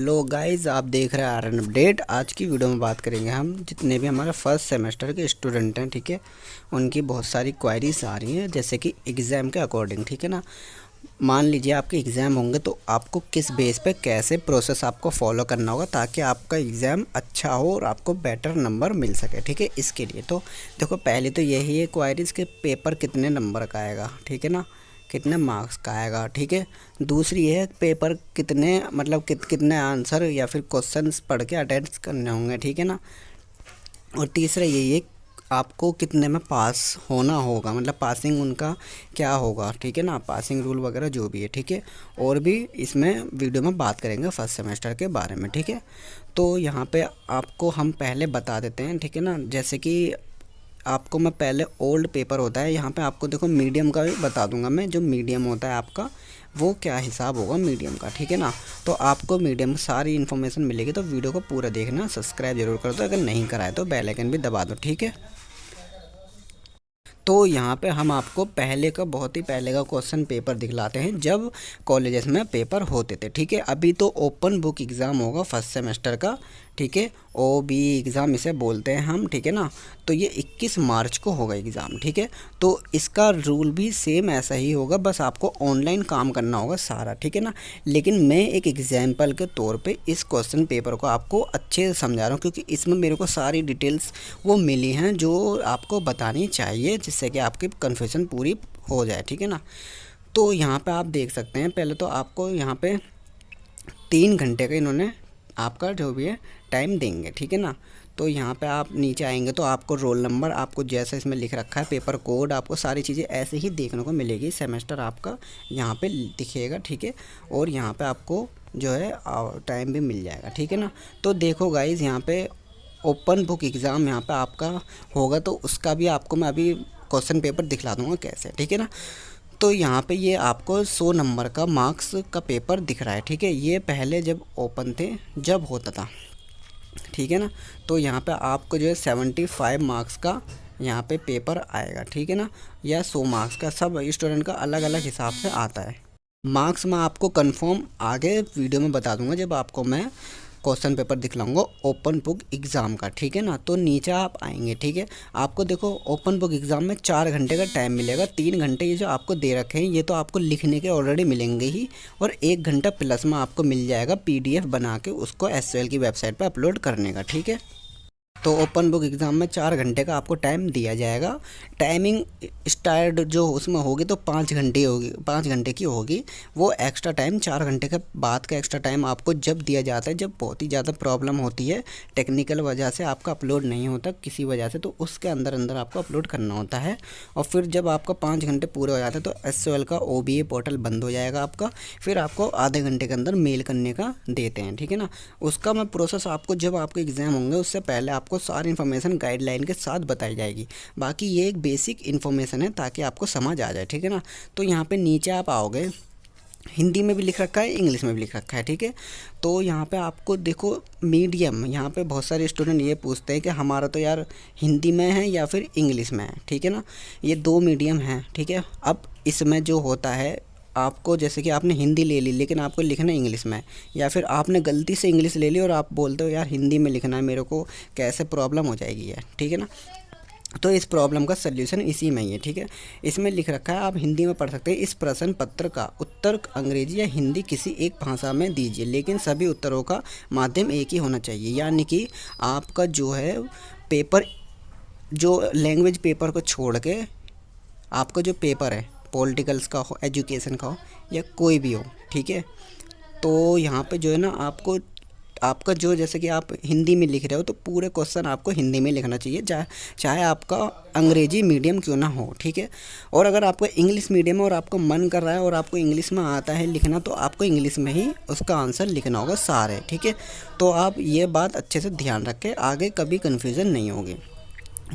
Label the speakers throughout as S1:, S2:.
S1: Hello guys, आप देख रहे हैं आरएन अपडेट। आज की वीडियो में बात करेंगे हम जितने भी हमारे फर्स्ट सेमेस्टर के स्टूडेंट हैं, ठीक है, उनकी बहुत सारी क्वायरीज आ रही हैं, जैसे कि एग्ज़ाम के अकॉर्डिंग, ठीक है ना। मान लीजिए आपके एग्ज़ाम होंगे तो आपको किस बेस पे कैसे प्रोसेस आपको फॉलो करना होगा ताकि आपका एग्ज़ाम अच्छा हो और आपको बेटर नंबर मिल सके, ठीक है। इसके लिए तो देखो, पहले तो यही है क्वायरीज के पेपर कितने नंबर का आएगा, ठीक है ना, कितने मार्क्स का आएगा, ठीक है। दूसरी है पेपर कितने मतलब कितने आंसर या फिर क्वेश्चंस पढ़ के अटेंड करने होंगे, ठीक है ना। और तीसरा यही है आपको कितने में पास होना होगा, मतलब पासिंग उनका क्या होगा, ठीक है ना, पासिंग रूल वगैरह जो भी है, ठीक है। और भी इसमें वीडियो में बात करेंगे फर्स्ट सेमेस्टर के बारे में, ठीक है। तो यहाँ पे आपको हम पहले बता देते हैं, ठीक है ना। जैसे कि आपको मैं पहले ओल्ड पेपर होता है, यहाँ पे आपको देखो मीडियम का भी बता दूंगा मैं, जो मीडियम होता है आपका वो क्या हिसाब होगा मीडियम का, ठीक है ना। तो आपको मीडियम सारी इन्फॉर्मेशन मिलेगी, तो वीडियो को पूरा देखना, सब्सक्राइब जरूर कर दो, अगर नहीं कराए तो बेल आइकन भी दबा दो, ठीक है। तो यहाँ पे हम आपको पहले का बहुत ही पहले का क्वेश्चन पेपर दिखलाते हैं जब कॉलेजेस में पेपर होते थे, ठीक है। अभी तो ओपन बुक एग्ज़ाम होगा फर्स्ट सेमेस्टर का, ठीक है, OBE एग्ज़ाम इसे बोलते हैं हम, ठीक है ना। तो ये 21 मार्च को होगा एग्ज़ाम, ठीक है। तो इसका रूल भी सेम ऐसा ही होगा, बस आपको ऑनलाइन काम करना होगा सारा, ठीक है ना। लेकिन मैं एक एग्जाम्पल के तौर पे इस क्वेश्चन पेपर को आपको अच्छे से समझा रहा हूँ, क्योंकि इसमें मेरे को सारी डिटेल्स वो मिली हैं जो आपको बतानी चाहिए, जिससे कि आपकी कन्फ्यूजन पूरी हो जाए, ठीक है ना। तो यहाँ पे आप देख सकते हैं, पहले तो आपको यहाँ पे 3 घंटे का इन्होंने आपका जो भी है टाइम देंगे, ठीक है ना। तो यहाँ पे आप नीचे आएंगे तो आपको रोल नंबर, आपको जैसा इसमें लिख रखा है पेपर कोड, आपको सारी चीज़ें ऐसे ही देखने को मिलेगी। सेमेस्टर आपका यहाँ पे दिखेगा, ठीक है। और यहाँ पे आपको जो है टाइम भी मिल जाएगा, ठीक है ना। तो देखो गाइज़, यहाँ पे ओपन बुक एग्ज़ाम यहाँ पे आपका होगा, तो उसका भी आपको मैं अभी क्वेश्चन पेपर दिखला दूँगा कैसे, ठीक है ना। तो यहाँ पे ये आपको 100 नंबर का मार्क्स का पेपर दिख रहा है, ठीक है। ये पहले जब ओपन थे जब होता था, ठीक है ना। तो यहाँ पे आपको जो है 75 मार्क्स का यहाँ पे पेपर आएगा, ठीक है ना, या 100 मार्क्स का, सब स्टूडेंट का अलग अलग हिसाब से आता है। मार्क्स मैं आपको कंफर्म आगे वीडियो में बता दूंगा जब आपको मैं क्वेश्चन पेपर दिखलाऊंगा ओपन बुक एग्ज़ाम का, ठीक है ना। तो नीचे आप आएंगे, ठीक है। आपको देखो ओपन बुक एग्ज़ाम में 4 घंटे का टाइम मिलेगा। 3 घंटे ये जो आपको दे रखे हैं ये तो आपको लिखने के ऑलरेडी मिलेंगे ही, और 1 घंटा प्लस में आपको मिल जाएगा PDF बना के उसको SQL की वेबसाइट पर अपलोड करने का, ठीक है। तो ओपन बुक एग्ज़ाम में 4 घंटे का आपको टाइम दिया जाएगा। टाइमिंग स्टार्ट जो उसमें होगी तो 5 घंटे होगी, 5 घंटे की होगी। वो एक्स्ट्रा टाइम 4 घंटे के बाद का एक्स्ट्रा टाइम आपको जब दिया जाता है, जब बहुत ही ज़्यादा प्रॉब्लम होती है, टेक्निकल वजह से आपका अपलोड नहीं होता किसी वजह से, तो उसके अंदर अंदर आपको अपलोड करना होता है। और फिर जब आपका 5 घंटे पूरे हो जाते हैं तो SQL का OBA पोर्टल बंद हो जाएगा आपका, फिर आपको आधे घंटे के अंदर मेल करने का देते हैं, ठीक है ना। उसका मैं प्रोसेस आपको जब आपके एग्ज़ाम होंगे उससे पहले आपको सारी इन्फॉर्मेशन गाइडलाइन के साथ बताई जाएगी। बाकी ये एक बेसिक इन्फॉर्मेशन है ताकि आपको समझ आ जाए, ठीक है ना। तो यहाँ पे नीचे आप आओगे, हिंदी में भी लिख रखा है, इंग्लिश में भी लिख रखा है, ठीक है। तो यहाँ पे आपको देखो मीडियम, यहाँ पे बहुत सारे स्टूडेंट ये पूछते हैं कि हमारा तो यार हिंदी में है या फिर इंग्लिश में है, ठीक है ना। ये 2 मीडियम हैं, ठीक है। अब इसमें जो होता है, आपको जैसे कि आपने हिंदी ले ली लेकिन आपको लिखना इंग्लिश में है, या फिर आपने गलती से इंग्लिश ले ली और आप बोलते हो यार हिंदी में लिखना है मेरे को, कैसे प्रॉब्लम हो जाएगी यार, ठीक है ना। तो इस प्रॉब्लम का सल्यूशन इसी में ही है, ठीक है। इसमें लिख रखा है आप हिंदी में पढ़ सकते हैं, इस प्रश्न पत्र का उत्तर अंग्रेजी या हिंदी किसी एक भाषा में दीजिए, लेकिन सभी उत्तरों का माध्यम एक ही होना चाहिए। यानी कि आपका जो है पेपर, जो लैंग्वेज पेपर को छोड़ के आपका जो पेपर है, पॉलिटिकल्स का हो, एजुकेशन का हो, या कोई भी हो, ठीक है। तो यहाँ पे जो है ना आपको, आपका जो जैसे कि आप हिंदी में लिख रहे हो तो पूरे क्वेश्चन आपको हिंदी में लिखना चाहिए, चाहे आपका अंग्रेजी मीडियम क्यों ना हो, ठीक है। और अगर आपका इंग्लिश मीडियम है और आपको मन कर रहा है और आपको इंग्लिश में आता है लिखना, तो आपको इंग्लिश में ही उसका आंसर लिखना होगा सारे, ठीक है। तो आप ये बात अच्छे से ध्यान रखें, आगे कभी कन्फ्यूज़न नहीं होगी।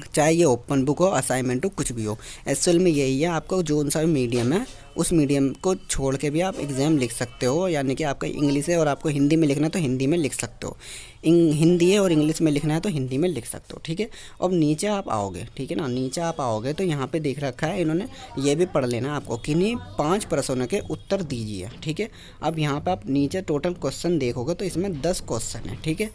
S1: चाहे ये ओपन बुक हो, असाइनमेंट हो, कुछ भी हो। एक्चुअल में यही है, आपको जो सा मीडियम है उस मीडियम को छोड़ के भी आप एग्ज़ाम लिख सकते हो। यानी कि आपका इंग्लिश है और आपको हिंदी में लिखना है तो हिंदी में लिख सकते हो, हिंदी है और इंग्लिश में लिखना है तो हिंदी में लिख सकते हो, ठीक है। अब नीचे आप आओगे, ठीक है ना, नीचे आप आओगे तो यहाँ पे देख रखा है इन्होंने, ये भी पढ़ लेना आपको, किन्हीं 5 प्रश्नों के उत्तर दीजिए, ठीक है। अब यहाँ पे आप नीचे टोटल क्वेश्चन देखोगे तो इसमें 10 क्वेश्चन है, ठीक है।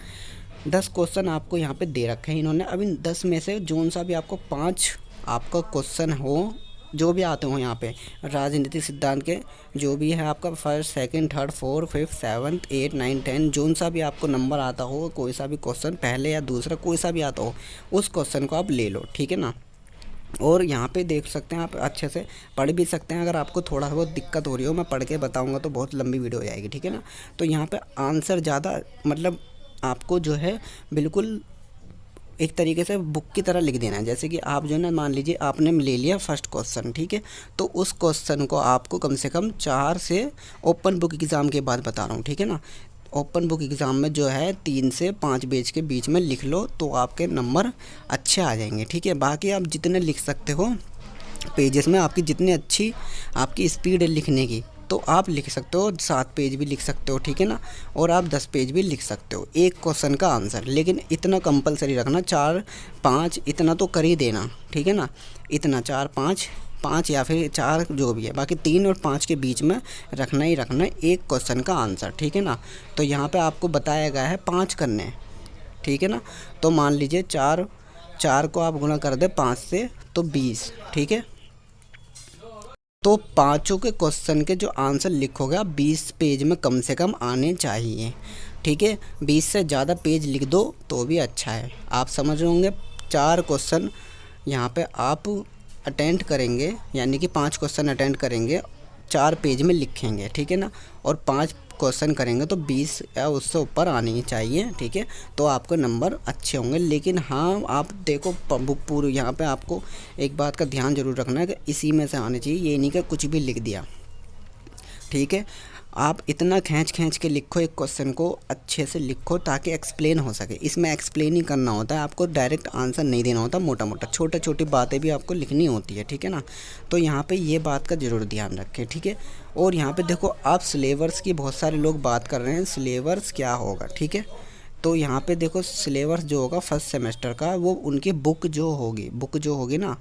S1: 10 क्वेश्चन आपको यहाँ पे दे रखे हैं इन्होंने। अब इन 10 में से जोन सा भी आपको 5 आपका क्वेश्चन हो, जो भी आते हो यहाँ पे राजनीतिक सिद्धांत के, जो भी है आपका first second third fourth fifth seventh eight nine 10, जोन सा भी आपको नंबर आता हो, कोई सा भी क्वेश्चन पहले या दूसरा कोई सा भी आता हो, उस क्वेश्चन को आप ले लो, ठीक है ना। और यहाँ पे देख सकते हैं आप, अच्छे से पढ़ भी सकते हैं। अगर आपको थोड़ा बहुत दिक्कत हो रही हो, मैं पढ़ के बताऊँगा तो बहुत लंबी वीडियो हो जाएगी, ठीक है ना। तो यहाँ पे आंसर ज़्यादा मतलब आपको जो है बिल्कुल एक तरीके से बुक की तरह लिख देना है। जैसे कि आप जो है ना, मान लीजिए आपने ले लिया फर्स्ट क्वेश्चन, ठीक है, तो उस क्वेश्चन को आपको कम से कम 4 से, ओपन बुक एग्ज़ाम के बाद बता रहा हूँ, ठीक है ना, ओपन बुक एग्ज़ाम में जो है 3 से 5 पेज के बीच में लिख लो तो आपके नंबर अच्छे आ जाएंगे, ठीक है। बाकी आप जितने लिख सकते हो पेजेस में, आपकी जितनी अच्छी आपकी स्पीड है लिखने की, तो आप लिख सकते हो 7 पेज भी लिख सकते हो, ठीक है ना, और आप 10 पेज भी लिख सकते हो एक क्वेश्चन का आंसर। लेकिन इतना कंपलसरी रखना, 4 5 इतना तो कर ही देना, ठीक है ना, इतना 4 5 5 या फिर 4 जो भी है, बाकी 3 और 5 के बीच में रखना ही रखना एक क्वेश्चन का आंसर, ठीक है ना। तो यहाँ पे आपको बताया गया है 5 करने हैं, ठीक है ना। तो मान लीजिए 4 4 को आप गुणा कर दे 5 से तो 20, ठीक है। तो पाँचों के क्वेश्चन के जो आंसर लिखोगे आप 20 पेज में कम से कम आने चाहिए, ठीक है। 20 से ज़्यादा पेज लिख दो तो भी अच्छा है, आप समझ रहे होंगे। 4 क्वेश्चन यहाँ पे आप अटेंड करेंगे, यानी कि 5 क्वेश्चन अटेंड करेंगे, 4 पेज में लिखेंगे, ठीक है ना, और 5 क्वेश्चन करेंगे तो 20 या उससे ऊपर आनी ही चाहिए, ठीक है। तो आपके नंबर अच्छे होंगे। लेकिन हाँ, आप देखो बुक पूरी, यहाँ पे आपको एक बात का ध्यान जरूर रखना है कि इसी में से आने चाहिए, ये नहीं कि कुछ भी लिख दिया, ठीक है। आप इतना खींच खींच के लिखो, एक क्वेश्चन को अच्छे से लिखो ताकि एक्सप्लेन हो सके। इसमें एक्सप्लेन ही करना होता है, आपको डायरेक्ट आंसर नहीं देना होता, मोटा मोटा छोटे छोटी बातें भी आपको लिखनी होती है, ठीक है ना। तो यहाँ पे ये बात का ज़रूर ध्यान रखें, ठीक है। और यहाँ पे देखो आप सिलेबस की बहुत सारे लोग बात कर रहे हैं, सिलेबस क्या होगा, ठीक है। तो यहाँ पे देखो सिलेबस जो होगा फर्स्ट सेमेस्टर का, वो उनकी बुक जो होगी ना,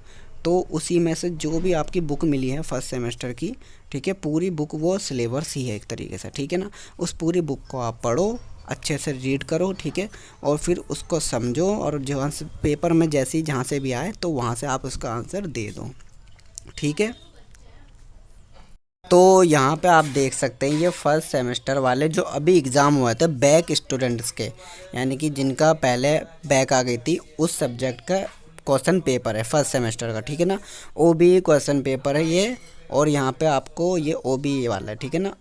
S1: तो उसी में से जो भी आपकी बुक मिली है फर्स्ट सेमेस्टर की, ठीक है, पूरी बुक वो सिलेबस ही है एक तरीके से, ठीक है ना। उस पूरी बुक को आप पढ़ो, अच्छे से रीड करो, ठीक है, और फिर उसको समझो, और जहाँ से पेपर में जैसे ही जहाँ से भी आए तो वहाँ से आप उसका आंसर दे दो, ठीक है। तो यहाँ पे आप देख सकते हैं ये फर्स्ट सेमेस्टर वाले जो अभी एग्ज़ाम हुए थे बैक स्टूडेंट्स के, यानी कि जिनका पहले बैक आ गई थी उस सब्जेक्ट का क्वेश्चन पेपर है फर्स्ट सेमेस्टर का, ठीक है ना। ओबीई क्वेश्चन पेपर है ये, और यहाँ पे आपको ये ओबीई वाला है, ठीक है ना।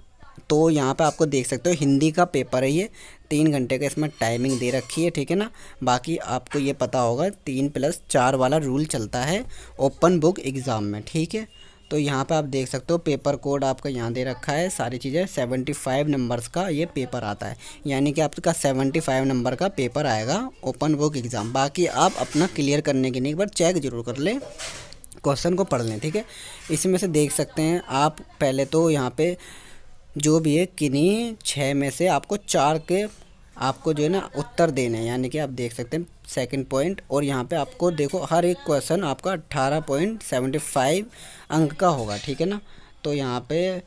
S1: तो यहाँ पे आपको देख सकते हो हिंदी का पेपर है ये, 3 घंटे का इसमें टाइमिंग दे रखी है, ठीक है ना। बाकी आपको ये पता होगा 3+4 वाला रूल चलता है ओपन बुक एग्ज़ाम में, ठीक है। तो यहाँ पे आप देख सकते हो पेपर कोड आपका यहाँ दे रखा है, सारी चीज़ें 75 नंबर्स का ये पेपर आता है, यानी कि आपका 75 नंबर का पेपर आएगा ओपन बुक एग्ज़ाम। बाकी आप अपना क्लियर करने के लिए एक बार चेक ज़रूर कर लें, क्वेश्चन को पढ़ लें, ठीक है। इसमें से देख सकते हैं आप, पहले तो यहाँ पे जो भी है किन्हीं 6 में से आपको 4 के आपको जो है ना उत्तर देने हैं, यानी कि आप देख सकते हैं सेकंड पॉइंट। और यहाँ पे आपको देखो हर एक क्वेश्चन आपका 18.75 अंक का होगा, ठीक है ना। तो यहाँ पे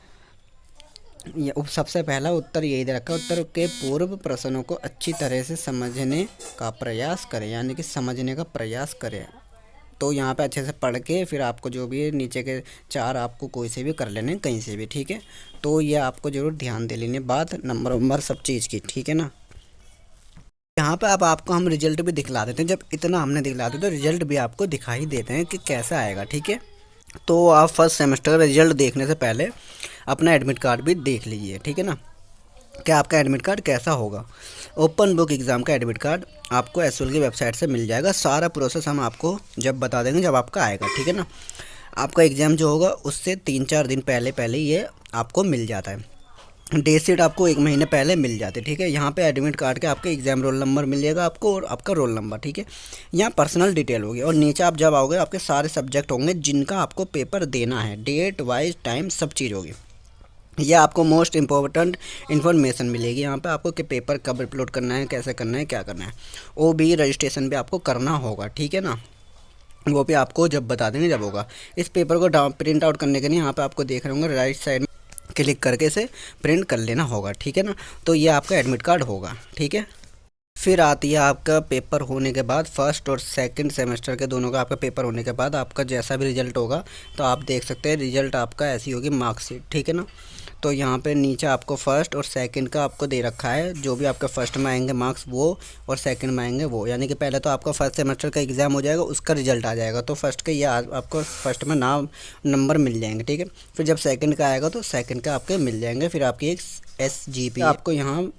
S1: सबसे पहला उत्तर यही दे रखा है, उत्तर के पूर्व प्रश्नों को अच्छी तरह से समझने का प्रयास करें, यानी कि समझने का प्रयास करें। तो यहाँ पे अच्छे से पढ़ के फिर आपको जो भी नीचे के 4 आपको कोई से भी कर लेने कहीं से भी, ठीक है। तो ये आपको ज़रूर ध्यान दे लेने बात, नंबर सब चीज़ की, ठीक है ना। यहाँ पे अब आपको हम रिजल्ट भी दिखला देते हैं, जब इतना हमने दिखला दिया तो रिजल्ट भी आपको दिखाई देते हैं कि कैसा आएगा, ठीक है। तो आप फर्स्ट सेमेस्टर का रिजल्ट देखने से पहले अपना एडमिट कार्ड भी देख लीजिए, ठीक है ना, कि आपका एडमिट कार्ड कैसा होगा। ओपन बुक एग्ज़ाम का एडमिट कार्ड आपको एसएल की वेबसाइट से मिल जाएगा, सारा प्रोसेस हम आपको जब बता देंगे जब आपका आएगा, ठीक है ना। आपका एग्ज़ाम जो होगा उससे 3-4 दिन पहले ये आपको मिल जाता है। डेट शीट आपको 1 महीने पहले मिल जाती है, ठीक है। यहाँ पे एडमिट कार्ड के आपके एग्ज़ाम रोल नंबर मिल जाएगा आपको और आपका रोल नंबर, ठीक है। यहाँ पर्सनल डिटेल होगी और नीचे आप जब आओगे आपके सारे सब्जेक्ट होंगे जिनका आपको पेपर देना है, डेट वाइज टाइम सब चीज़ होगी। ये आपको मोस्ट इम्पोर्टेंट इन्फॉर्मेशन मिलेगी यहाँ पे आपको कि पेपर कब अपलोड करना है, कैसे करना है, क्या करना है। वो भी रजिस्ट्रेशन भी आपको करना होगा, ठीक है ना। वो भी आपको जब बता देंगे जब होगा। इस पेपर को प्रिंट आउट करने के लिए यहाँ पे आपको देख रहे होंगे राइट साइड में क्लिक करके इसे प्रिंट कर लेना होगा, ठीक है ना। तो ये आपका एडमिट कार्ड होगा, ठीक है। फिर आती है आपका पेपर होने के बाद, फर्स्ट और सेकंड सेमेस्टर के दोनों का आपका पेपर होने के बाद आपका जैसा भी रिजल्ट होगा तो आप देख सकते हैं रिजल्ट आपका ऐसी होगी मार्कशीट, ठीक है ना। तो यहाँ पे नीचे आपको फर्स्ट और सेकंड का आपको दे रखा है, जो भी आपका फर्स्ट में आएंगे मार्क्स वो और सेकंड में आएंगे वो, यानी कि पहले तो आपका फर्स्ट सेमेस्टर का एग्ज़ाम हो जाएगा, उसका रिजल्ट आ जाएगा तो फर्स्ट के ये आपको फर्स्ट में नाम नंबर मिल जाएंगे, ठीक है। फिर जब सेकंड का आएगा तो सेकंड का आपके मिल जाएंगे। फिर आपकी एक SGP आपको यहाँ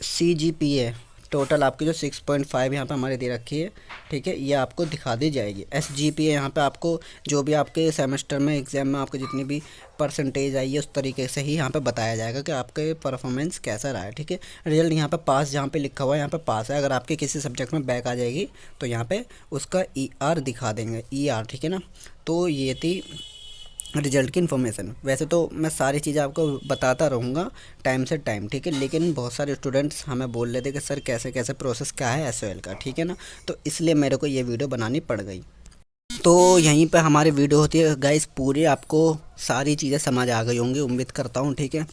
S1: CGPA टोटल आपकी जो 6.5 यहाँ पे हमारे दे रखी है, ठीक है, ये आपको दिखा दी जाएगी। SGPA यहाँ पे आपको जो भी आपके सेमेस्टर में एग्ज़ाम में आपको जितनी भी परसेंटेज आई है उस तरीके से ही यहाँ पे बताया जाएगा कि आपके परफॉर्मेंस कैसा रहा है, ठीक है। रिजल्ट यहाँ पे पास जहाँ पे लिखा हुआ है यहाँ पे पास है। अगर आपके किसी सब्जेक्ट में बैक आ जाएगी तो यहाँ पे उसका ER दिखा देंगे, ER, ठीक है ना। तो ये थी रिजल्ट की इन्फॉर्मेशन। वैसे तो मैं सारी चीज़ें आपको बताता रहूँगा टाइम से टाइम, ठीक है, लेकिन बहुत सारे स्टूडेंट्स हमें बोल रहे थे कि सर कैसे कैसे प्रोसेस क्या है SOL का, ठीक है ना। तो इसलिए मेरे को ये वीडियो बनानी पड़ गई। तो यहीं पे हमारी वीडियो होती है गाइस, पूरी आपको सारी चीज़ें समझ आ गई होंगी उम्मीद करता हूँ, ठीक है।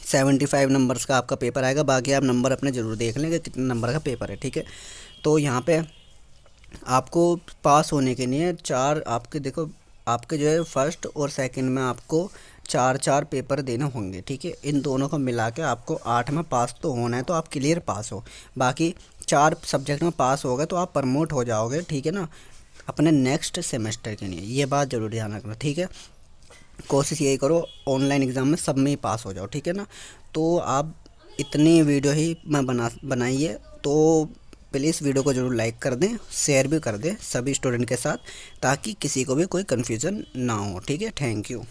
S1: 75 नंबर्स का आपका पेपर आएगा, बाकी आप नंबर अपने ज़रूर देख लें कि कितने नंबर का पेपर है, ठीक है। तो यहाँ पे आपको पास होने के लिए 4 आपके देखो आपके जो है फर्स्ट और सेकंड में आपको 4 पेपर देने होंगे, ठीक है। इन दोनों को मिला के आपको 8 में पास तो होना है, तो आप क्लियर पास हो। बाकी 4 सब्जेक्ट में पास हो गए तो आप प्रमोट हो जाओगे, ठीक है ना, अपने नेक्स्ट सेमेस्टर के लिए। ये बात ज़रूर ध्यान रखना, ठीक है। कोशिश यही करो ऑनलाइन एग्ज़ाम में सब में ही पास हो जाओ, ठीक है ना। तो आप इतनी वीडियो ही मैं बनाइए, तो प्लीज़ वीडियो को ज़रूर लाइक कर दें, शेयर भी कर दें सभी स्टूडेंट के साथ, ताकि किसी को भी कोई कन्फ्यूज़न ना हो, ठीक है। Thank you.